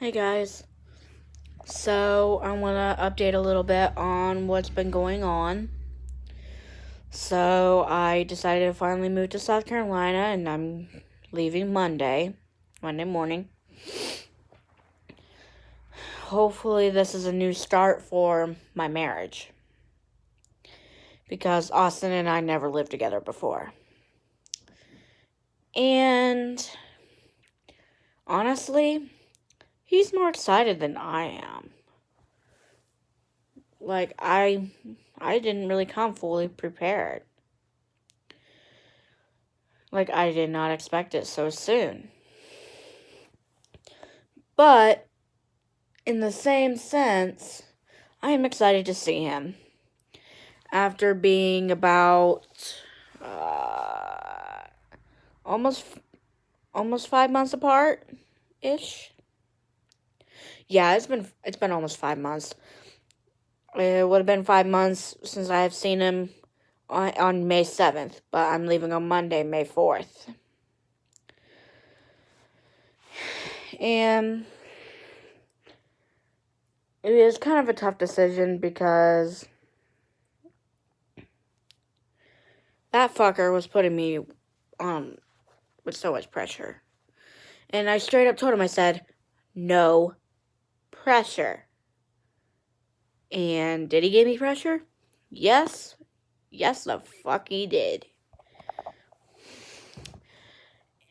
Hey guys, so I want to update a little bit on what's been going on. So I decided to finally move to South Carolina and I'm leaving Monday morning. Hopefully this is a new start for my marriage because Austin and I never lived together before. And honestly, he's more excited than I am. Like I didn't really come fully prepared. Like, I did not expect it so soon. But, in the same sense, I am excited to see him. After being about almost 5 months apart ish. Yeah, it's been almost 5 months. It would have been 5 months since I have seen him on May 7th, but I'm leaving on Monday, May 4th. And it is kind of a tough decision because that fucker was putting me on with so much pressure. And I straight up told him, I said, no pressure. And did he give me pressure? Yes. Yes, the fuck he did.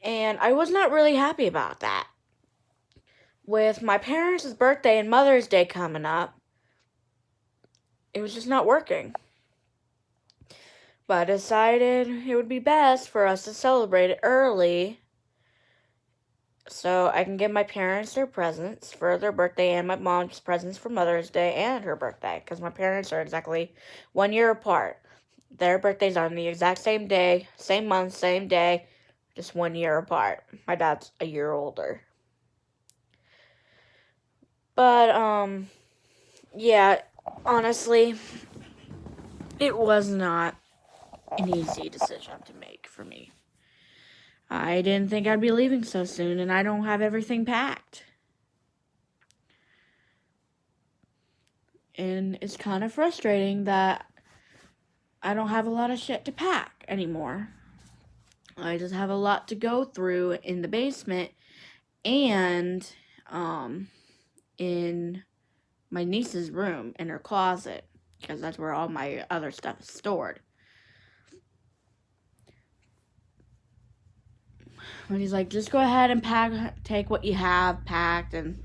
And I was not really happy about that. With my parents' birthday and Mother's Day coming up, it was just not working. But I decided it would be best for us to celebrate it early so I can give my parents their presents for their birthday and my mom's presents for Mother's Day and her birthday. Because my parents are exactly 1 year apart. Their birthdays are on the exact same day, same month, same day, just 1 year apart. My dad's a year older. But, yeah, honestly, it was not an easy decision to make for me. I didn't think I'd be leaving so soon, and I don't have everything packed. And it's kind of frustrating that I don't have a lot of shit to pack anymore. I just have a lot to go through in the basement and in my niece's room in her closet, because that's where all my other stuff is stored. And he's like, just go ahead and take what you have packed, and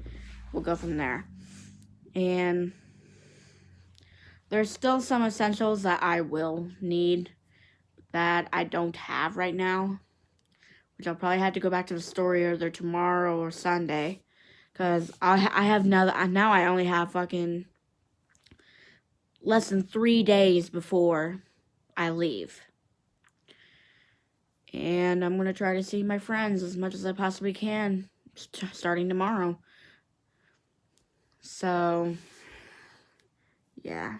we'll go from there. And there's still some essentials that I will need that I don't have right now, which I'll probably have to go back to the store either tomorrow or Sunday, because I have now I only have fucking less than 3 days before I leave. And I'm going to try to see my friends as much as I possibly can starting tomorrow. So, yeah.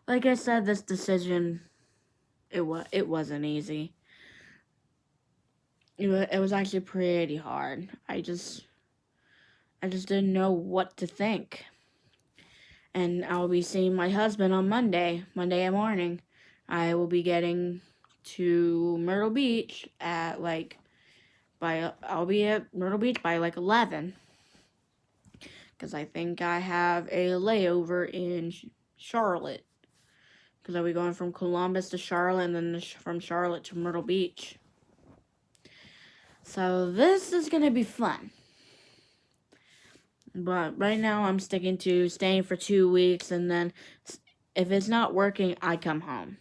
Like I said, this decision, it wasn't easy. It was actually pretty hard. I just didn't know what to think. And I'll be seeing my husband on Monday morning. I will be getting to Myrtle Beach at I'll be at Myrtle Beach by 11. Because I think I have a layover in Charlotte. Because I'll be going from Columbus to Charlotte and then from Charlotte to Myrtle Beach. So this is going to be fun. But right now I'm sticking to staying for 2 weeks, and then if it's not working, I come home.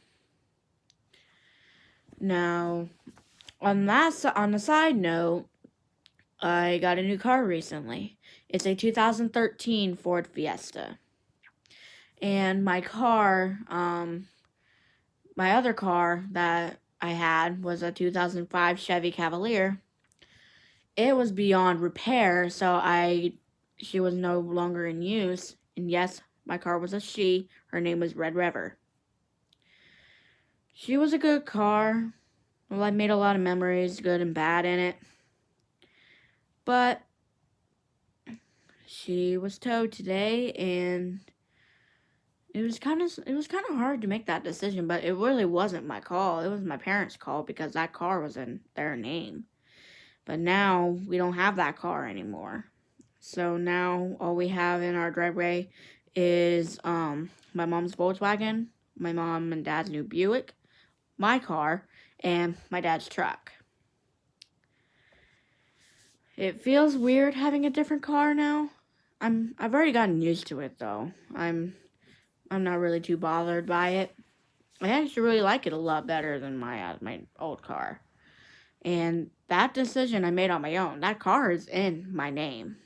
Now, on the side note, I got a new car recently. It's a 2013 Ford Fiesta. And my car, my other car that I had was a 2005 Chevy Cavalier. It was beyond repair, so she was no longer in use. And yes, my car was a she. Her name was Red River. She was a good car. Well, I made a lot of memories, good and bad, in it. But she was towed today, and it was kind of hard to make that decision, but it really wasn't my call. It was my parents' call because that car was in their name. But now we don't have that car anymore. So now all we have in our driveway is my mom's Volkswagen, my mom and dad's new Buick, my car, and my dad's truck. It feels weird having a different car now. I've already gotten used to it though. I'm not really too bothered by it. I actually really like it a lot better than my old car. And that decision I made on my own. That car is in my name.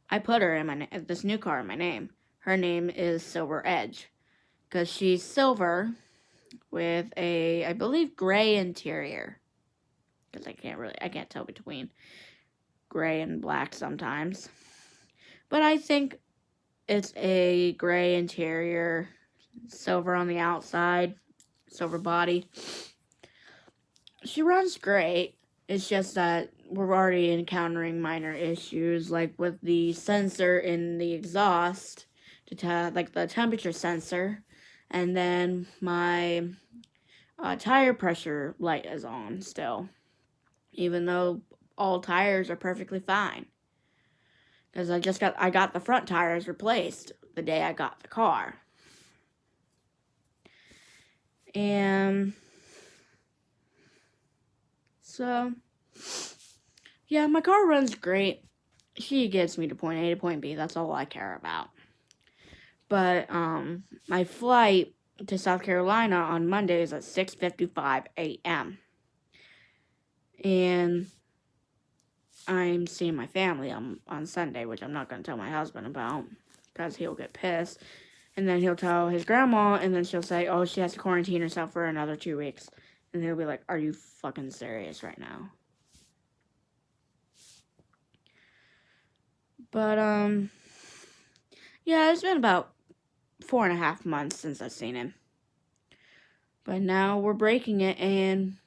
I put her in this new car in my name. Her name is Silver Edge because she's silver with I believe, gray interior. Because I can't tell between gray and black sometimes. But I think it's a gray interior, silver on the outside, silver body. She runs great. It's just that we're already encountering minor issues, like with the sensor in the exhaust, like the temperature sensor, and then my tire pressure light is on still, even though all tires are perfectly fine. Because I got the front tires replaced the day I got the car. And so, yeah, my car runs great. She gets me to point A to point B. That's all I care about. But my flight to South Carolina on Monday is at 6:55 a.m. And I'm seeing my family on Sunday, which I'm not going to tell my husband about because he'll get pissed. And then he'll tell his grandma, and then she'll say, oh, she has to quarantine herself for another 2 weeks. And he'll be like, are you fucking serious right now? But, yeah, it's been about 4.5 months since I've seen him. But now we're breaking it, and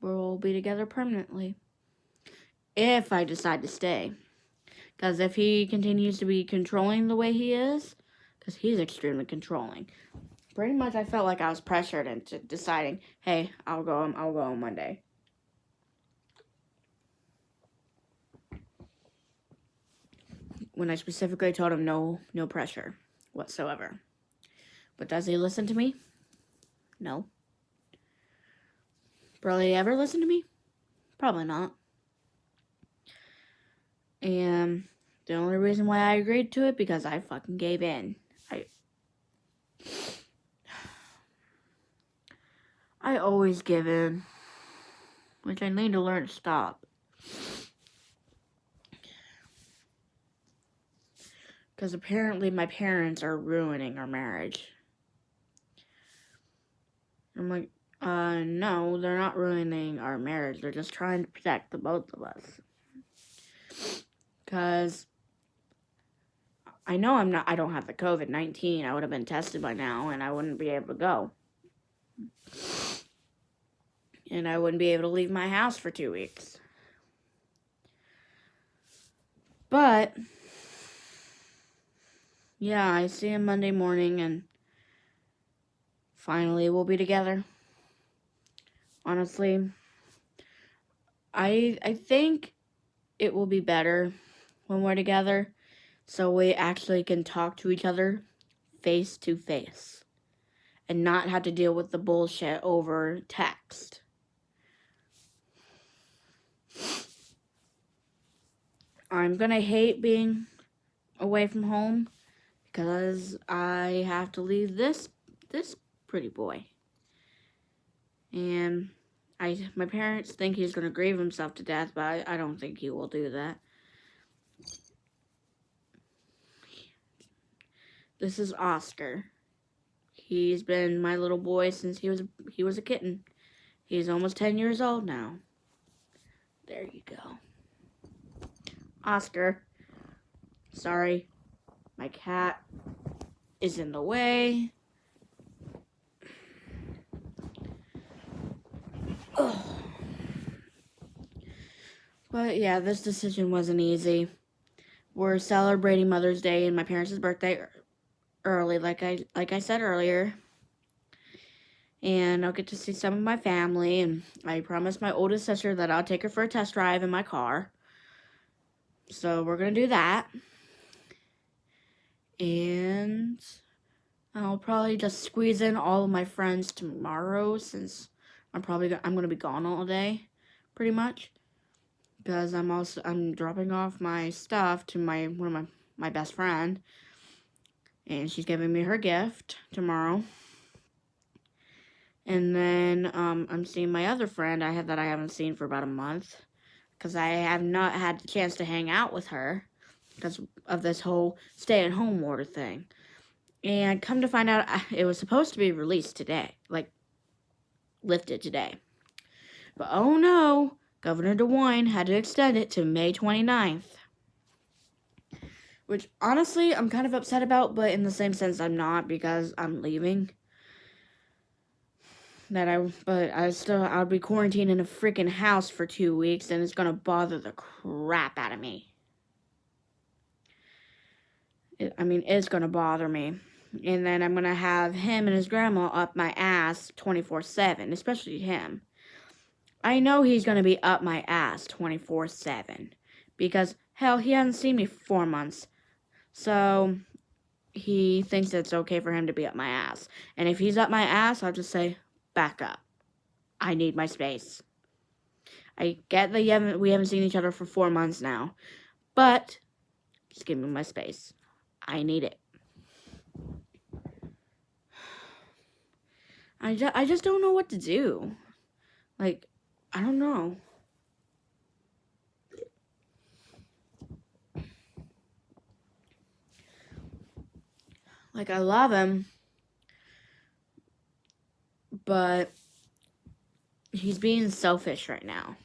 we'll be together permanently. If I decide to stay. Because if he continues to be controlling the way he is, because he's extremely controlling. Pretty much I felt like I was pressured into deciding, hey, I'll go on Monday. When I specifically told him no pressure whatsoever. But does he listen to me? No. Will he ever listen to me? Probably not. And the only reason why I agreed to it, because I fucking gave in. I always give in. Which I need to learn to stop. Because apparently my parents are ruining our marriage. I'm like, no, they're not ruining our marriage. They're just trying to protect the both of us. Because I know I don't have the COVID-19. I would have been tested by now, and I wouldn't be able to go. And I wouldn't be able to leave my house for 2 weeks. But, yeah, I see him Monday morning, and finally we'll be together. Honestly, I think it will be better when we're together, so we actually can talk to each other face to face and not have to deal with the bullshit over text. I'm gonna hate being away from home because I have to leave this pretty boy. And my parents think he's gonna grieve himself to death, but I don't think he will do that. This is Oscar. He's been my little boy since he was a kitten. He's almost 10 years old now. There you go. Oscar. Sorry. My cat is in the way. Ugh. But yeah, this decision wasn't easy. we're celebrating Mother's Day and my parents' birthday early, like I said earlier. And I'll get to see some of my family, and I promised my oldest sister that I'll take her for a test drive in my car. So we're going to do that. And I'll probably just squeeze in all of my friends tomorrow, since I'm going to be gone all day, pretty much, because I'm dropping off my stuff to one of my best friend, and she's giving me her gift tomorrow. And then I'm seeing my other friend I haven't seen for about a month, because I have not had the chance to hang out with her because of this whole stay-at-home order thing. And come to find out, it was supposed to be released today, like lifted today. But oh no, Governor DeWine had to extend it to May 29th. Which honestly, I'm kind of upset about, but in the same sense I'm not, because I'm leaving. I'll be quarantined in a freaking house for 2 weeks, and it's gonna bother the crap out of me. It's gonna bother me. And then I'm gonna have him and his grandma up my ass 24/7, especially him. I know he's gonna be up my ass 24/7, because hell, he hasn't seen me for 4 months. So he thinks it's okay for him to be up my ass. And if he's up my ass, I'll just say, back up. I need my space. I get that we haven't seen each other for 4 months now, but just give me my space. I need it. I just don't know what to do. Like, I don't know. Like, I love him, but he's being selfish right now.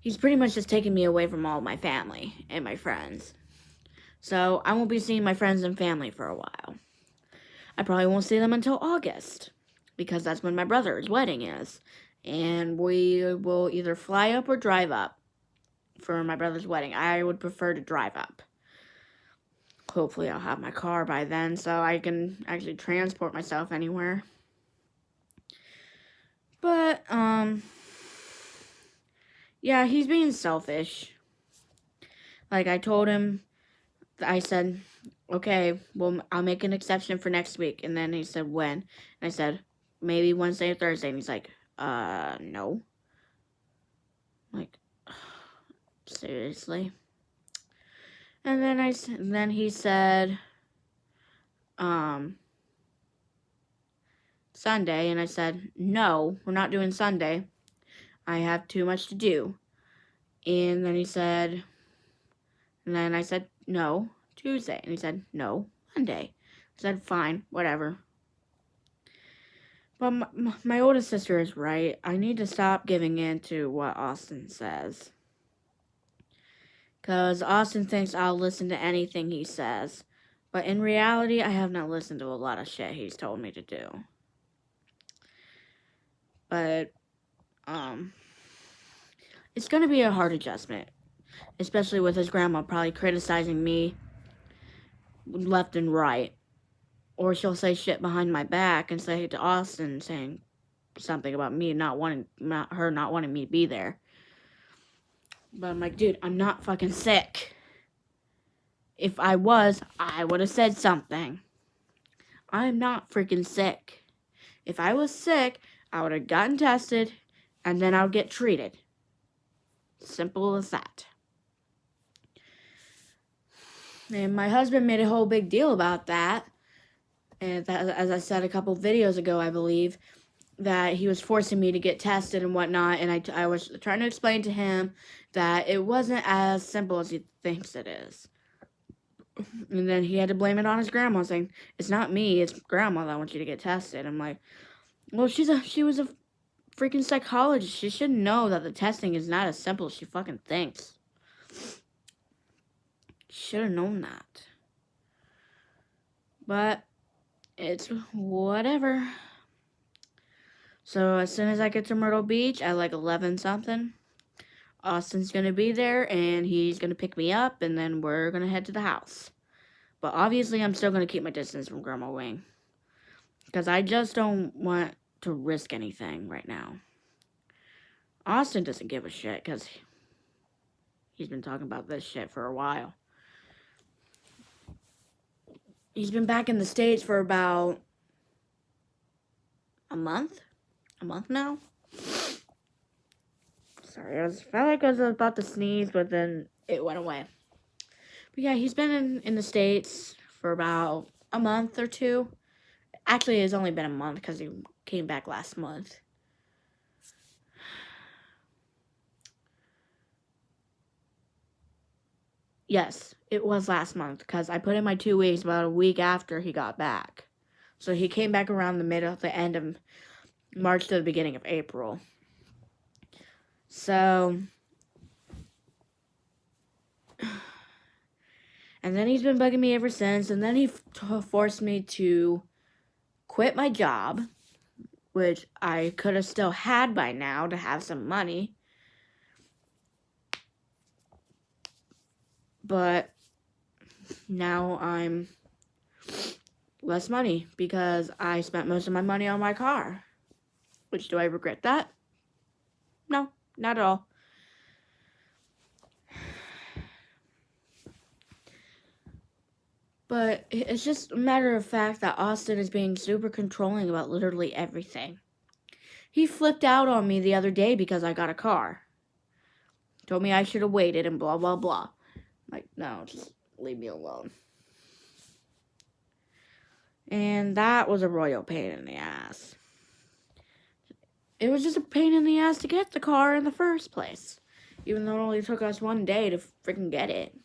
He's pretty much just taking me away from all my family and my friends. So I won't be seeing my friends and family for a while. I probably won't see them until August, because that's when my brother's wedding is. And we will either fly up or drive up for my brother's wedding. I would prefer to drive up. Hopefully I'll have my car by then, so I can actually transport myself anywhere. But, yeah, he's being selfish. Like, I told him, I said, okay, well, I'll make an exception for next week. And then he said, when? And I said, maybe Wednesday or Thursday. And he's like, no. I'm like, seriously? And then he said, Sunday. And I said, no, we're not doing Sunday. I have too much to do. And then I said, no, Tuesday. And he said, no, Monday. I said, fine, whatever. But my oldest sister is right. I need to stop giving in to what Austin says. Because Austin thinks I'll listen to anything he says. But in reality, I have not listened to a lot of shit he's told me to do. But, it's going to be a hard adjustment. Especially with his grandma probably criticizing me left and right. Or she'll say shit behind my back and say to Austin, saying something about me not wanting me to be there. But I'm like, dude, I'm not fucking sick. If I was, I would have said something. I'm not freaking sick. If I was sick, I would have gotten tested, and then I would get treated. Simple as that. And my husband made a whole big deal about that. And that, as I said a couple videos ago, I believe, that he was forcing me to get tested and whatnot. And I was trying to explain to him that it wasn't as simple as he thinks it is. And then he had to blame it on his grandma, saying, it's not me, it's grandma that wants you to get tested. I'm like, well, she was a freaking psychologist. She should know that the testing is not as simple as she fucking thinks. Should have known that. But it's whatever. So as soon as I get to Myrtle Beach at like 11 something, Austin's gonna be there, and he's gonna pick me up, and then we're gonna head to the house. But obviously, I'm still gonna keep my distance from Grandma Wing, because I just don't want to risk anything right now. Austin doesn't give a shit, because he's been talking about this shit for a while. He's been back in the States for about a month now. Sorry, I felt like I was about to sneeze, but then it went away. But yeah, he's been in the States for about a month or two. Actually, it's only been a month because he came back last month. Yes, it was last month because I put in my 2 weeks about a week after he got back. So he came back around the end of March to the beginning of April. So, and then he's been bugging me ever since, and then he forced me to quit my job, which I could have still had by now to have some money. But now I'm less money because I spent most of my money on my car. Which, do I regret that? No, not at all. But it's just a matter of fact that Austin is being super controlling about literally everything. He flipped out on me the other day because I got a car. Told me I should have waited and blah, blah, blah. Like, no, just leave me alone. And that was a royal pain in the ass. It was just a pain in the ass to get the car in the first place. Even though it only took us 1 day to freaking get it.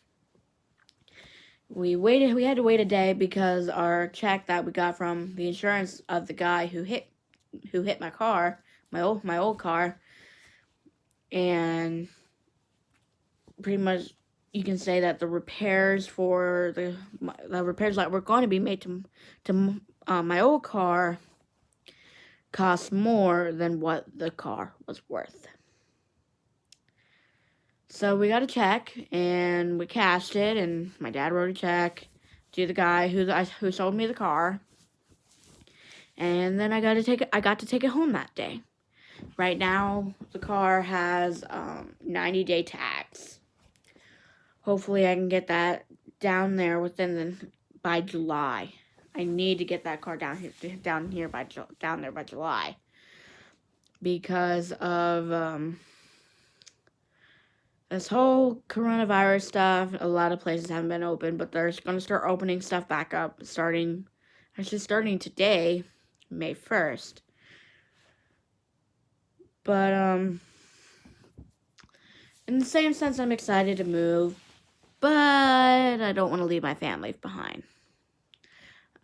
We had to wait a day because our check that we got from the insurance of the guy who hit my car, my old car, and pretty much you can say that the repairs for the repairs that were going to be made to my old car cost more than what the car was worth. So we got a check, and we cashed it, and my dad wrote a check to the guy who sold me the car. And then I got to take it home that day. Right now, the car has 90-day tags. Hopefully, I can get that down there by July. I need to get that car down there by July because of this whole coronavirus stuff. A lot of places haven't been open, but they're going to start opening stuff back up starting today, May 1st. But in the same sense, I'm excited to move, but I don't want to leave my family behind.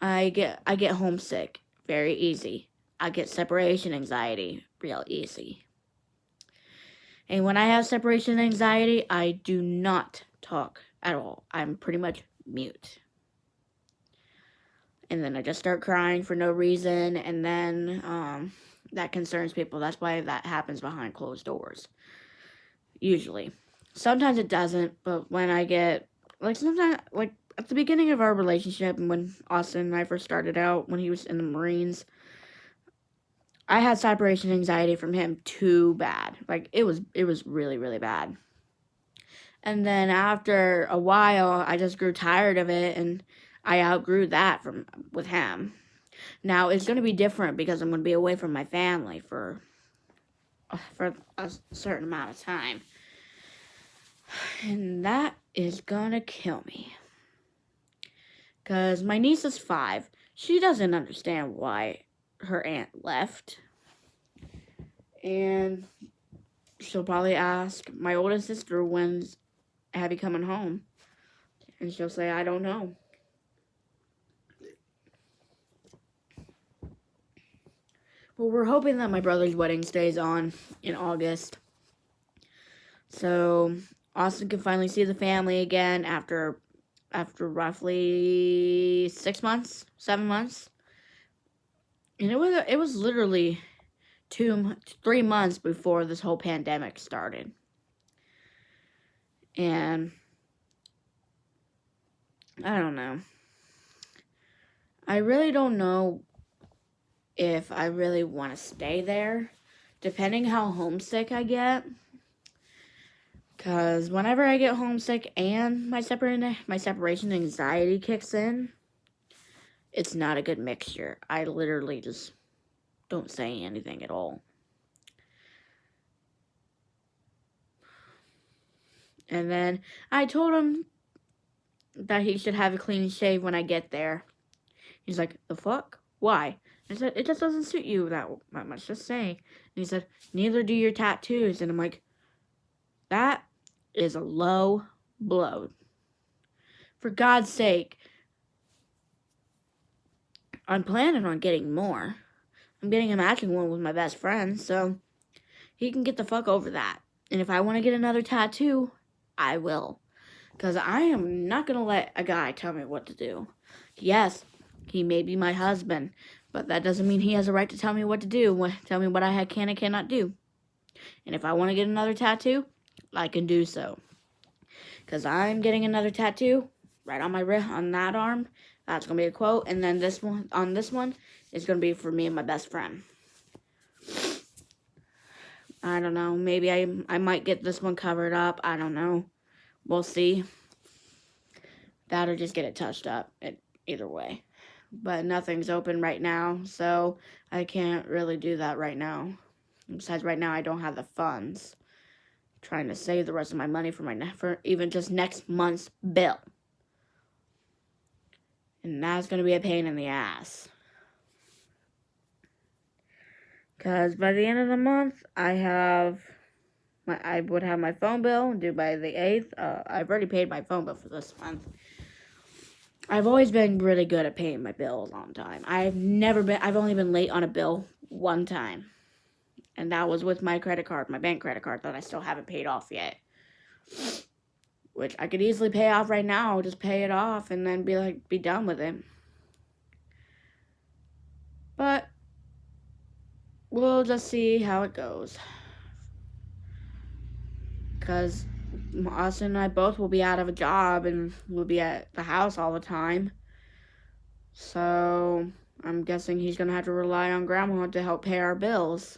I get homesick very easy. I get separation anxiety real easy. And when I have separation anxiety, I do not talk at all. I'm pretty much mute. And then I just start crying for no reason, and then that concerns people. That's why that happens behind closed doors. Usually. Sometimes it doesn't, but when I get, sometimes, at the beginning of our relationship, and when Austin and I first started out, when he was in the Marines, I had separation anxiety from him too bad. It was really, really bad. And then after a while, I just grew tired of it, and I outgrew that with him. Now, it's going to be different because I'm going to be away from my family for a certain amount of time. And that is going to kill me. Because my niece is 5. She doesn't understand why her aunt left. And she'll probably ask my oldest sister, when's Abby coming home? And she'll say, I don't know. Well, we're hoping that my brother's wedding stays on in August. So Austin can finally see the family again after roughly 6 months, 7 months. And it was literally 3 months before this whole pandemic started. And I don't know. I really don't know if I really want to stay there, depending how homesick I get. Because whenever I get homesick and my separation anxiety kicks in, it's not a good mixture. I literally just don't say anything at all. And then I told him that he should have a clean shave when I get there. He's like, the fuck? Why? I said, it just doesn't suit you that much, just saying. And he said, neither do your tattoos. And I'm like, that is a low blow. For God's sake, I'm planning on getting more. I'm getting a matching one with my best friend, so he can get the fuck over that. And if I want to get another tattoo, I will. Because I am not going to let a guy tell me what to do. Yes, he may be my husband, but that doesn't mean he has a right to tell me what to do, tell me what I can and cannot do. And if I want to get another tattoo, I can do so. Because I'm getting another tattoo right on my wrist, on that arm. That's going to be a quote. And then this one, on this one, is going to be for me and my best friend. I don't know. Maybe I might get this one covered up. I don't know. We'll see. That or just get it touched up. Either way. But nothing's open right now, so I can't really do that right now. Besides, right now I don't have the funds. I'm trying to save the rest of my money for even just next month's bill. And that's going to be a pain in the ass. Because by the end of the month, I would have my phone bill due by the 8th. I've already paid my phone bill for this month. I've always been really good at paying my bills on time. I've only been late on a bill one time. And that was with my credit card, my bank credit card that I still haven't paid off yet. Which I could easily pay off right now, just pay it off and then be done with it. But we'll just see how it goes. Because Austin and I both will be out of a job and we'll be at the house all the time. So I'm guessing he's going to have to rely on Grandma to help pay our bills.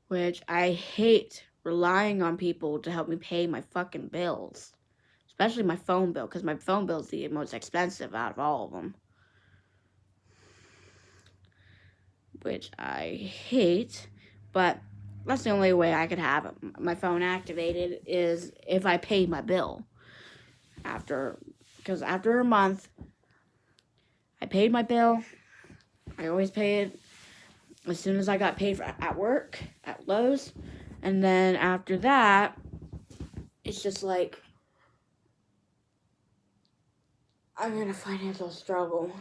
Which I hate relying on people to help me pay my fucking bills. Especially my phone bill, because my phone bill is the most expensive out of all of them. Which I hate, but that's the only way I could have my phone activated is if I paid my bill. Because after a month, I paid my bill. I always pay it as soon as I got paid at work, at Lowe's. And then after that, it's just like, I'm in a financial struggle.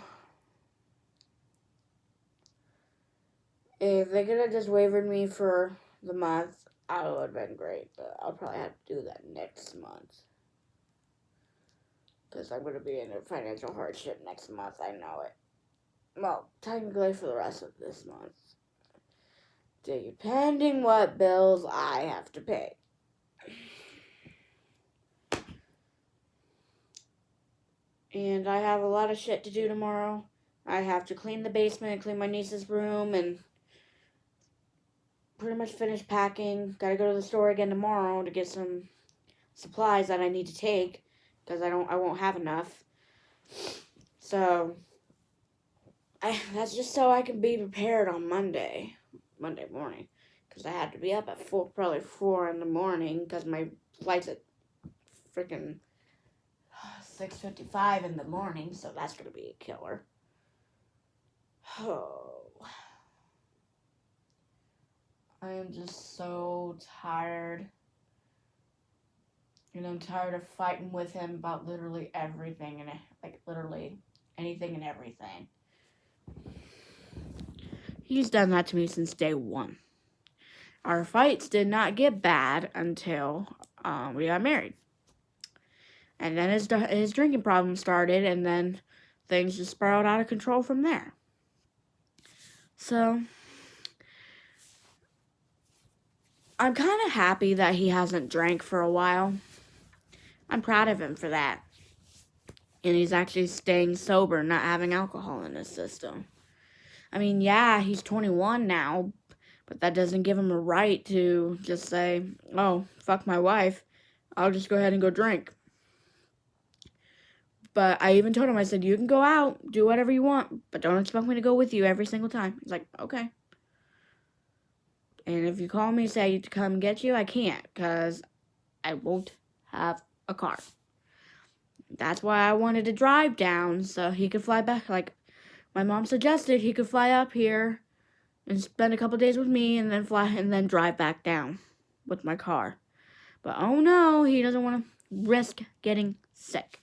If they could have just waived me for the month, I would have been great. But I'll probably have to do that next month. Because I'm going to be in a financial hardship next month. I know it. Well, technically for the rest of this month. Depending what bills I have to pay. And I have a lot of shit to do tomorrow. I have to clean the basement and clean my niece's room and pretty much finish packing. Gotta go to the store again tomorrow to get some supplies that I need to take because I won't have enough. So that's just so I can be prepared on Monday morning, because I had to be up at probably 4 in the morning because my flight's at freaking 6:55 in the morning, so that's gonna be a killer. Oh. I am just so tired. And I'm tired of fighting with him about literally everything, and literally anything and everything. He's done that to me since day one. Our fights did not get bad until we got married. And then his drinking problem started, and then things just spiraled out of control from there. So I'm kind of happy that he hasn't drank for a while. I'm proud of him for that. And he's actually staying sober, not having alcohol in his system. I mean, yeah, he's 21 now, but that doesn't give him a right to just say, oh, fuck my wife, I'll just go ahead and go drink. But I even told him, I said, you can go out, do whatever you want, but don't expect me to go with you every single time. He's like, okay. And if you call me and say to come get you, I can't, because I won't have a car. That's why I wanted to drive down, so he could fly back. Like, my mom suggested he could fly up here and spend a couple days with me and then fly and then drive back down with my car. But oh no, he doesn't want to risk getting sick,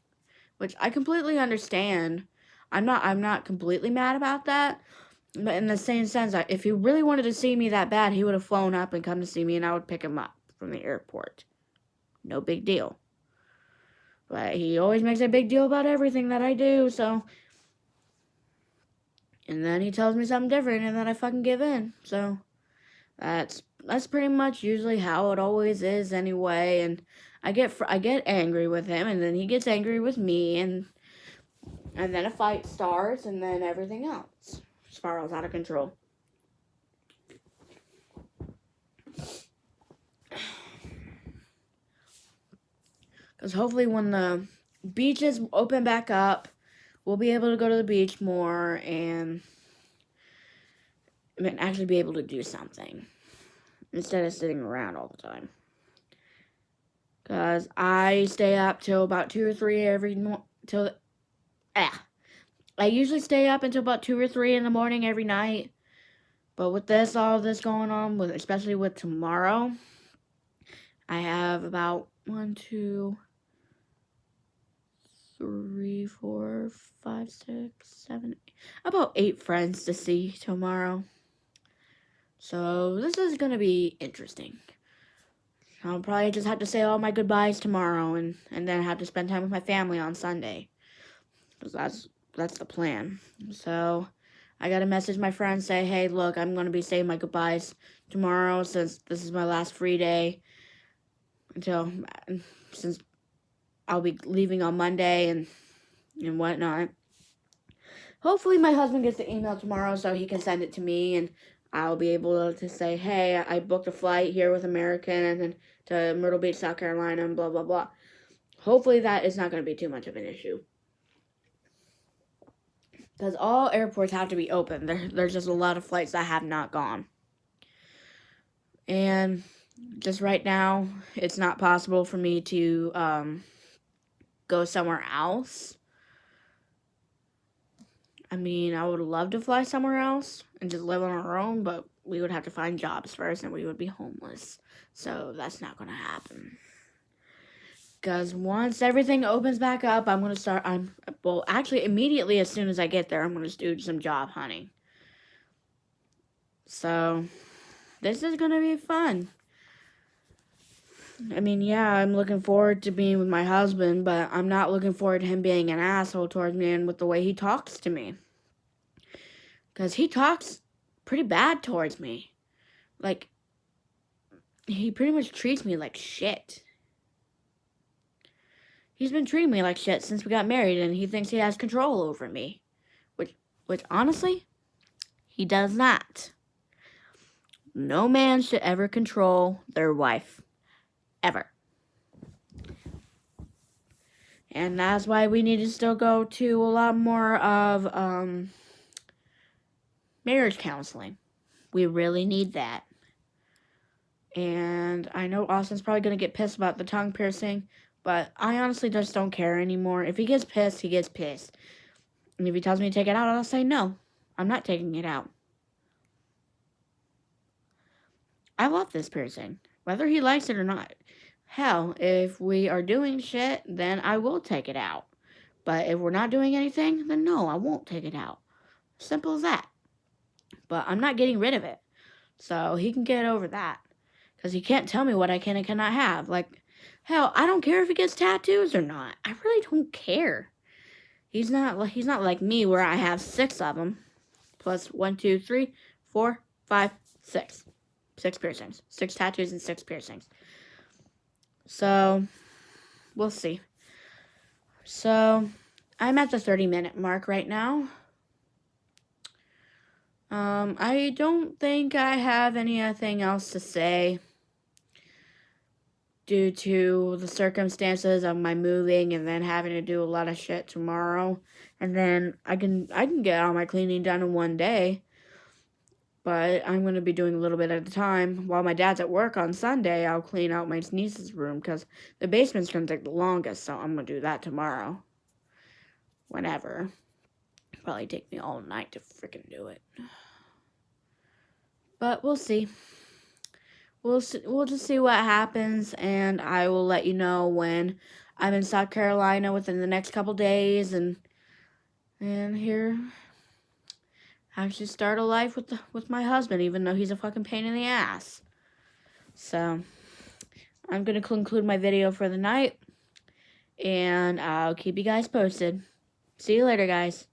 which I completely understand. I'm not completely mad about that, but in the same sense, if he really wanted to see me that bad, he would have flown up and come to see me, and I would pick him up from the airport. No big deal. But he always makes a big deal about everything that I do, so. And then he tells me something different, and then I fucking give in. So that's pretty much usually how it always is anyway. And I get angry with him, and then he gets angry with me, and then a fight starts, and then everything else spirals out of control. Because hopefully when the beaches open back up, we'll be able to go to the beach more and actually be able to do something instead of sitting around all the time. Because I stay up till about 2 or 3 I usually stay up until about 2 or 3 in the morning every night. But with all this going on, especially with tomorrow, I have about 1, 2, 3, 4, 5, 6, 7, about 8 friends to see tomorrow. So this is going to be interesting. I'll probably just have to say all my goodbyes tomorrow and then have to spend time with my family on Sunday. Because that's the plan. So I got to message my friend, say, hey, look, I'm going to be saying my goodbyes tomorrow since this is my last free day since I'll be leaving on Monday and whatnot. Hopefully my husband gets the email tomorrow so he can send it to me and I'll be able to say, hey, I booked a flight here with American and then to Myrtle Beach, South Carolina, and blah, blah, blah. Hopefully that is not going to be too much of an issue. Because all airports have to be open. There's just a lot of flights that have not gone. And just right now, it's not possible for me to go somewhere else. I mean, I would love to fly somewhere else and just live on our own, but we would have to find jobs first and we would be homeless. So that's not going to happen. Because once everything opens back up, I'm going to start, actually immediately as soon as I get there, I'm going to do some job hunting. So this is going to be fun. I mean, yeah, I'm looking forward to being with my husband, but I'm not looking forward to him being an asshole towards me and with the way he talks to me. Because he talks pretty bad towards me. Like, he pretty much treats me like shit. He's been treating me like shit since we got married, and he thinks he has control over me. Which honestly, he does not. No man should ever control their wife. Ever. And that's why we need to still go to a lot more of marriage counseling. We really need that. And I know Austin's probably going to get pissed about the tongue piercing, but I honestly just don't care anymore. If he gets pissed, he gets pissed. And if he tells me to take it out, I'll say no. I'm not taking it out. I love this piercing, whether he likes it or not. Hell, if we are doing shit, then I will take it out. But if we're not doing anything, then no, I won't take it out. Simple as that. But I'm not getting rid of it. So he can get over that. Because he can't tell me what I can and cannot have. Like, hell, I don't care if he gets tattoos or not. I really don't care. He's not like me where I have 6 of them. Plus 1, 2, 3, 4, 5, 6. 6 piercings. 6 tattoos and 6 piercings. So, we'll see. So, I'm at the 30-minute mark right now. I don't think I have anything else to say due to the circumstances of my moving and then having to do a lot of shit tomorrow. And then I can get all my cleaning done in one day. But I'm going to be doing a little bit at a time. While my dad's at work on Sunday, I'll clean out my niece's room because the basement's going to take the longest, so I'm going to do that tomorrow. Whenever. Probably take me all night to freaking do it. But we'll see. We'll just see what happens, and I will let you know when I'm in South Carolina within the next couple days, and here actually start a life with my husband, even though he's a fucking pain in the ass. So, I'm going to conclude my video for the night, and I'll keep you guys posted. See you later, guys.